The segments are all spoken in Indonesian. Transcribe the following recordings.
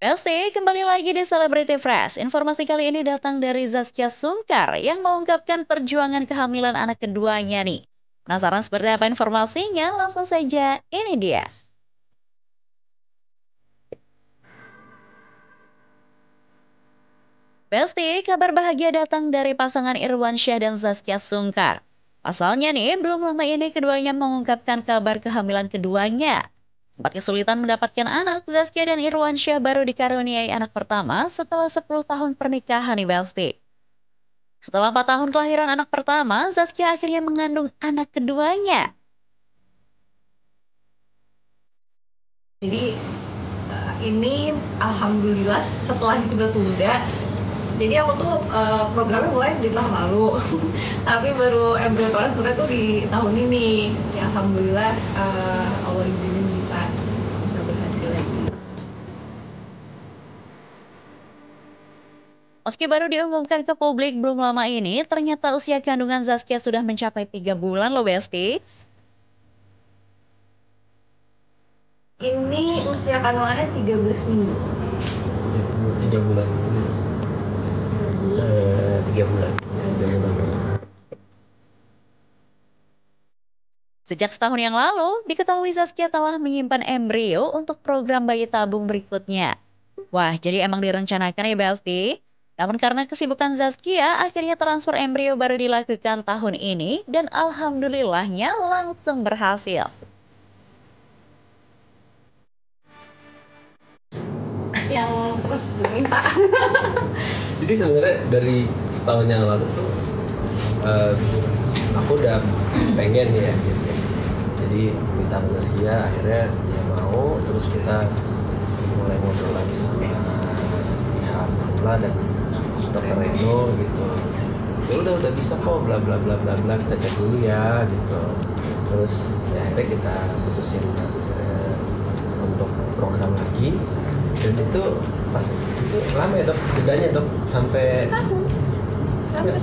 Pasti, kembali lagi di Celebrity Fresh. Informasi kali ini datang dari Zaskia Sungkar yang mengungkapkan perjuangan kehamilan anak keduanya nih. Penasaran seperti apa informasinya? Langsung saja, ini dia. Pasti, kabar bahagia datang dari pasangan Irwansyah dan Zaskia Sungkar. Pasalnya nih, belum lama ini keduanya mengungkapkan kabar kehamilan keduanya. Sempat kesulitan mendapatkan anak, Zaskia dan Irwansyah baru dikaruniai anak pertama setelah 10 tahun pernikahan nih Besti. Setelah 4 tahun kelahiran anak pertama, Zaskia akhirnya mengandung anak keduanya. Jadi ini alhamdulillah setelah ditunda-tunda. Jadi aku tuh programnya mulai di tahun lalu, tapi baru embryo transfer tuh di tahun ini. Ya alhamdulillah Allah izinin bisa berhasil lagi. Meski baru diumumkan ke publik belum lama ini, ternyata usia kandungan Zaskia sudah mencapai 3 bulan loh Besti. Ini usia kandungannya 13 minggu. 3 bulan. 3 bulan. Sejak setahun yang lalu, diketahui Zaskia telah menyimpan embrio untuk program bayi tabung berikutnya. Wah, jadi emang direncanakan ya Besti? Namun karena kesibukan Zaskia, akhirnya transfer embrio baru dilakukan tahun ini dan alhamdulillahnya langsung berhasil. Yang terus minta. Jadi sebenarnya dari setahun yang lalu tuh aku udah pengen ya gitu. Jadi minta ke Zaskia, akhirnya dia mau, terus kita mulai ngobrol lagi sama pihak Pula dan dokter Reno gitu. Ya udah bisa kok, bla bla bla bla bla, kita cek dulu ya gitu. Terus ya akhirnya kita putusin untuk program lagi. Dan itu pas itu lama ya dok, jedanya dok sampai hampir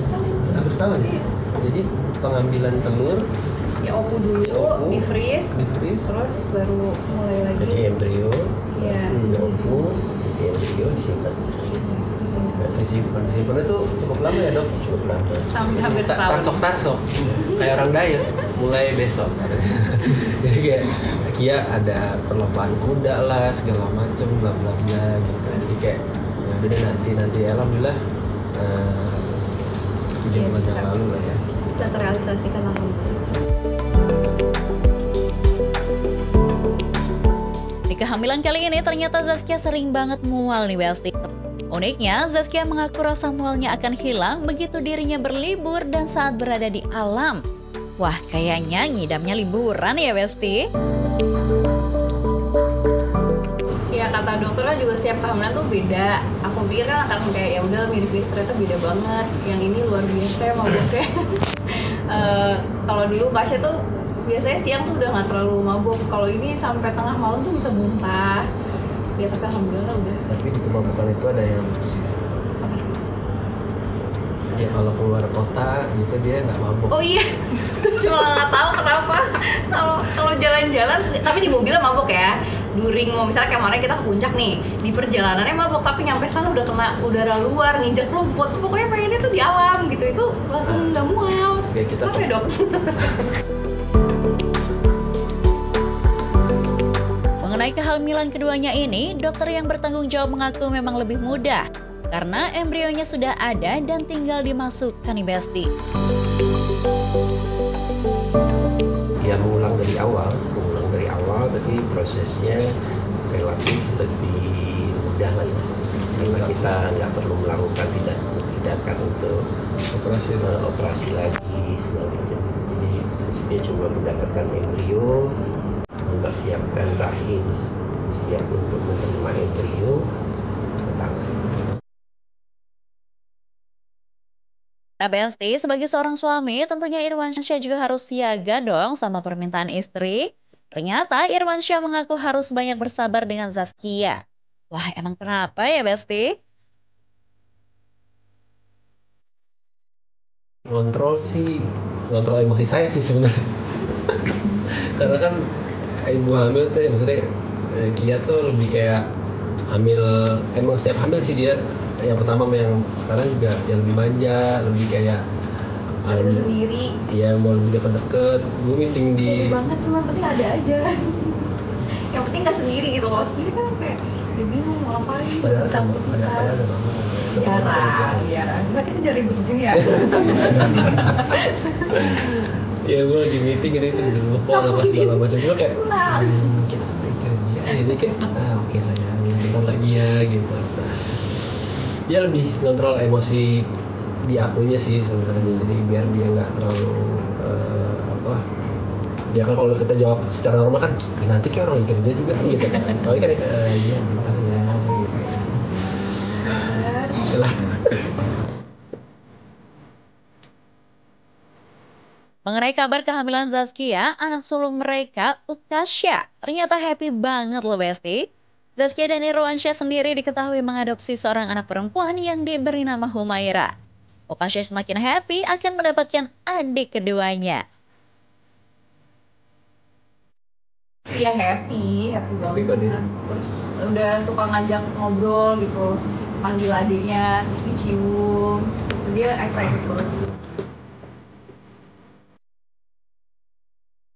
setahun ya. Jadi pengambilan telur Ya opu dulu, di freeze, terus baru mulai lagi. jadi embrio, Ya. opu, jadi embrio disimpan itu cukup lama ya dok, cukup lama. Hampir setahun. Tarsok kayak orang diet mulai besok. Jadi kayak Kia ada perlombaan kuda lah segala macem bla bla bla gitu. Jadi kayak ya udah nanti alhamdulillah bulan yang lalu lah ya Bisa terrealisasikan alhamdulillah. Di kehamilan kali ini ternyata Zaskia sering banget mual nih Besti. Uniknya, Zaskia mengaku rasa mualnya akan hilang begitu dirinya berlibur dan saat berada di alam. Wah, kayaknya ngidamnya liburan ya Besti. Ya kata dokternya juga setiap kehamilan tuh beda. Aku pikir kan akan kayak ya udah mirip-mirip, ternyata beda banget. Yang ini luar biasa mabuknya. Kalau dulu Kasya tuh biasanya siang tuh udah nggak terlalu mabuk. Kalau ini sampai tengah malam tuh bisa muntah. Ya tapi alhamdulillah udah. tapi di kemabukan itu ada yang lucu sih. Ya kalau keluar kota gitu dia nggak mabuk. Oh iya, cuma nggak tahu kenapa. Kalau jalan-jalan, tapi di mobilnya mabuk ya. During mau misalnya kayak kemarin kita ke puncak nih, di perjalanannya mabuk, tapi nyampe sana udah kena udara luar, nginjek rumput. Pokoknya pengennya tuh di alam gitu, itu langsung nggak mual. Kayak kita Apa ya dok? Mengenai kehamilan keduanya ini, dokter yang bertanggung jawab mengaku memang lebih mudah karena embrionya sudah ada dan tinggal dimasukkan nih Besti. Ya mengulang dari awal tapi prosesnya relatif lebih mudah lah ya. Karena kita nggak perlu melakukan tindakan untuk operasi lagi segala macam. Jadi prinsipnya cuma mendapatkan embrio, mempersiapkan rahim siap untuk menerima embrio ke tangan. Nah Besti, sebagai seorang suami tentunya Irwansyah juga harus siaga dong sama permintaan istri. Ternyata Irwansyah mengaku harus banyak bersabar dengan Zaskia. Wah emang kenapa ya Besti? Kontrol emosi saya sih sebenarnya. Karena kan ibu hamil tuh ya, maksudnya Kia tuh lebih kayak hamil, emang setiap hamil sih dia yang pertama yang sekarang juga yang lebih manja, lebih kayak sendiri. Iya, mau lebih deket-deket. Gue meeting di banget, cuma penting ada aja. Yang penting nggak sendiri gitu. Kalau sendiri kan kayak dia bingung mau ngapain. padahal sama ada mama. Jarang. Nggak, kita jadi ribut di sini ya. Ya gue di meeting gitu itu telepon apa segala macam, cuma kayak kita break kerja, jadi kayak oke sayang, bentar lagi ya gitu. Dia lebih kontrol emosi di akunya sih sebenarnya, jadi biar dia nggak terlalu dia kan kalau kita jawab secara normal kan nanti kayak orang kerja juga gitu kan, kalau kan iya bentar ya gitu lah. Mengenai kabar kehamilan Zaskia, anak sulung mereka, Ukasha, ternyata happy banget loh Besti. Zaskia dan Irwansyah sendiri diketahui mengadopsi seorang anak perempuan yang diberi nama Humaira. Ukasha semakin happy akan mendapatkan adik keduanya. Iya happy banget. Terus udah suka ngajak ngobrol gitu, panggil adiknya, terus dicium. Dia excited banget sih.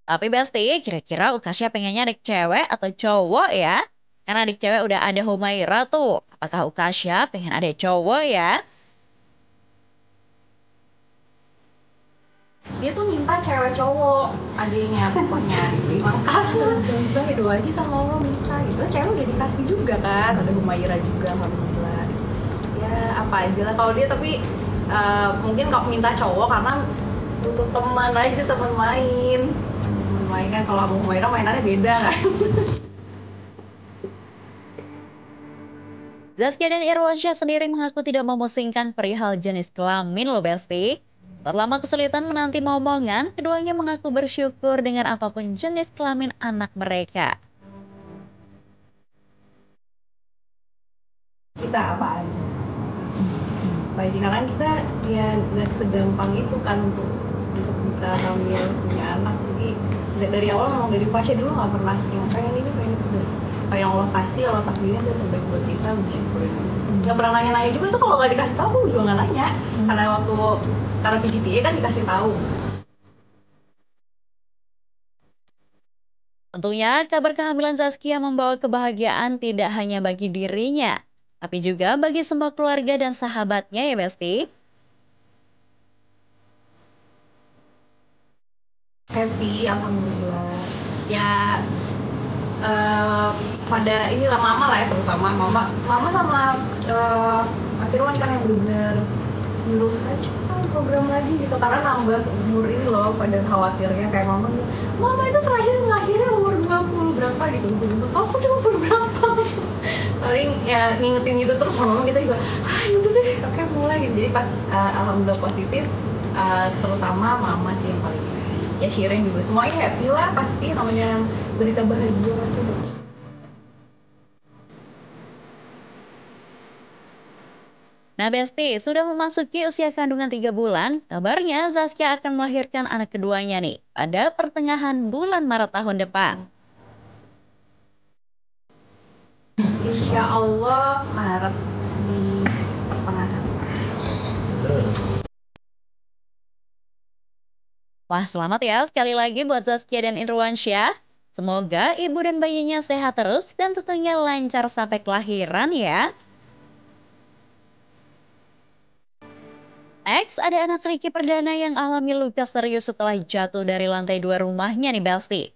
Tapi Besti, kira-kira Ukasha pengennya adik cewek atau cowok ya? Karena adik cewek udah ada Humaira tuh. Apakah Ukasha pengen adik cowok ya? Dia tuh minta cewek cowok adiknya pokoknya. Makanya itu aja sama Allah minta gitu. Cewek udah dikasih juga kan, ada Humaira juga alhamdulillah. Ya apa aja lah kalau dia, tapi mungkin kalau minta cowok karena butuh teman aja, teman main kan. Kalau sama Humaira mainannya beda kan. Zaskia dan Irwansyah sendiri mengaku tidak memusingkan perihal jenis kelamin loh Besti. Setelah lama kesulitan menanti momongan, keduanya mengaku bersyukur dengan apapun jenis kelamin anak mereka. Kita apa aja. Baik, karena kita ya nggak segampang itu kan untuk bisa hamil punya anak. Jadi dari awal memang dari Fasya dulu nggak pernah yang pengen ini pengen itu. Kayak yang Allah kasih, Allah takdirin itu terbaik buat kita, bersyukur. Nggak pernah nanya-nanya juga tuh, kalau nggak dikasih tahu aku juga nggak nanya. Karena PGTA kan dikasih tahu. Tentunya kabar kehamilan Zaskia membawa kebahagiaan tidak hanya bagi dirinya, tapi juga bagi semua keluarga dan sahabatnya ya Besti. Happy, alhamdulillah. Ya pada inilah mama lah ya, terutama mama sama Mas Irwan kan yang benar-benar nyuruh aja program lagi gitu, karena nambah umur ini loh, pada khawatirnya kayak mama itu terakhir lahirnya umur 20 berapa gitu, aku udah umur berapa. Paling ya ngingetin gitu terus mama kita juga udah deh oke mulai gitu. Jadi pas alhamdulillah positif, terutama mama sih yang paling ya, Shirin juga semuanya happy lah pasti, namanya berita bahagia pasti. Nah Besti, sudah memasuki usia kandungan 3 bulan, kabarnya Zaskia akan melahirkan anak keduanya nih pada pertengahan bulan Maret tahun depan. Insya Allah Maret di pertengahan. Wah selamat ya sekali lagi buat Zaskia dan Irwansyah. Semoga ibu dan bayinya sehat terus dan tentunya lancar sampai kelahiran ya. Next, ada anak Ricky Perdana yang alami luka serius setelah jatuh dari lantai 2 rumahnya nih Besti.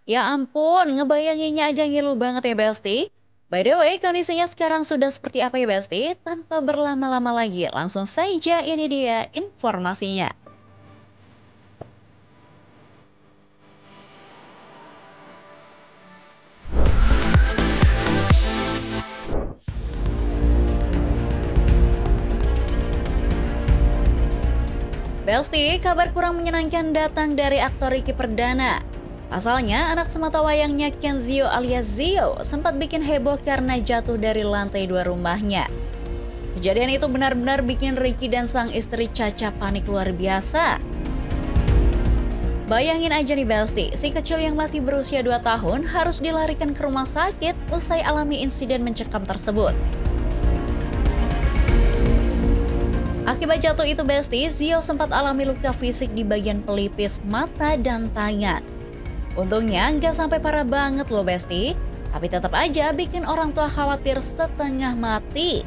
Ya ampun, ngebayanginnya aja ngilu banget ya Besti. By the way, kondisinya sekarang sudah seperti apa ya Besti? Tanpa berlama-lama lagi, langsung saja ini dia informasinya. Besti, kabar kurang menyenangkan datang dari aktor Ricky Perdana. Pasalnya, anak sematawayangnya Kenzio alias Zio sempat bikin heboh karena jatuh dari lantai 2 rumahnya. Kejadian itu benar-benar bikin Ricky dan sang istri Caca panik luar biasa. Bayangin aja nih Besti, si kecil yang masih berusia 2 tahun harus dilarikan ke rumah sakit usai alami insiden mencekam tersebut. Akibat jatuh itu Besti, Zio sempat alami luka fisik di bagian pelipis, mata, dan tangan. Untungnya nggak sampai parah banget loh Besti, tapi tetap aja bikin orang tua khawatir setengah mati.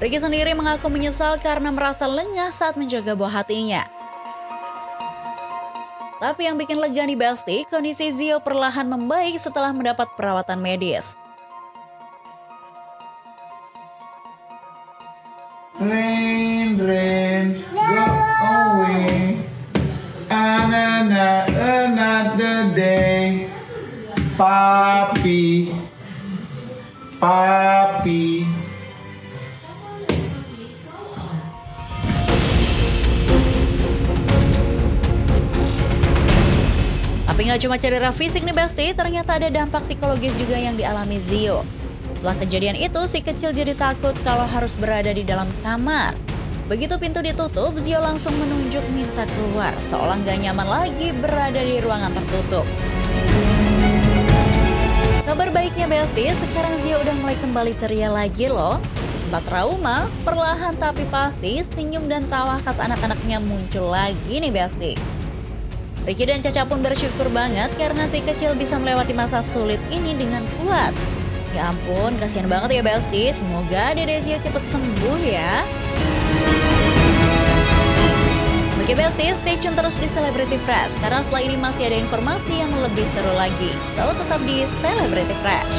Ricky sendiri mengaku menyesal karena merasa lengah saat menjaga buah hatinya. Tapi yang bikin lega nih Besti, kondisi Zio perlahan membaik setelah mendapat perawatan medis. Rain, rain, go away. Another day. Papi, papi. Tapi nggak cuma cedera fisik nih Besti, ternyata ada dampak psikologis juga yang dialami Zio. Setelah kejadian itu, si kecil jadi takut kalau harus berada di dalam kamar. Begitu pintu ditutup, Zio langsung menunjuk minta keluar, seolah nggak nyaman lagi berada di ruangan tertutup. Kabar baiknya Besti, sekarang Zio udah mulai kembali ceria lagi loh. Meski sempat trauma, perlahan tapi pasti senyum dan tawa khas anak-anaknya muncul lagi nih Besti. Ricky dan Caca pun bersyukur banget karena si kecil bisa melewati masa sulit ini dengan kuat. Ya ampun, kasihan banget ya Besti. Semoga Dede Zio cepet sembuh ya. Oke Besti, stay tune terus di Celebrity Fresh karena setelah ini masih ada informasi yang lebih seru lagi. So tetap di Celebrity Fresh.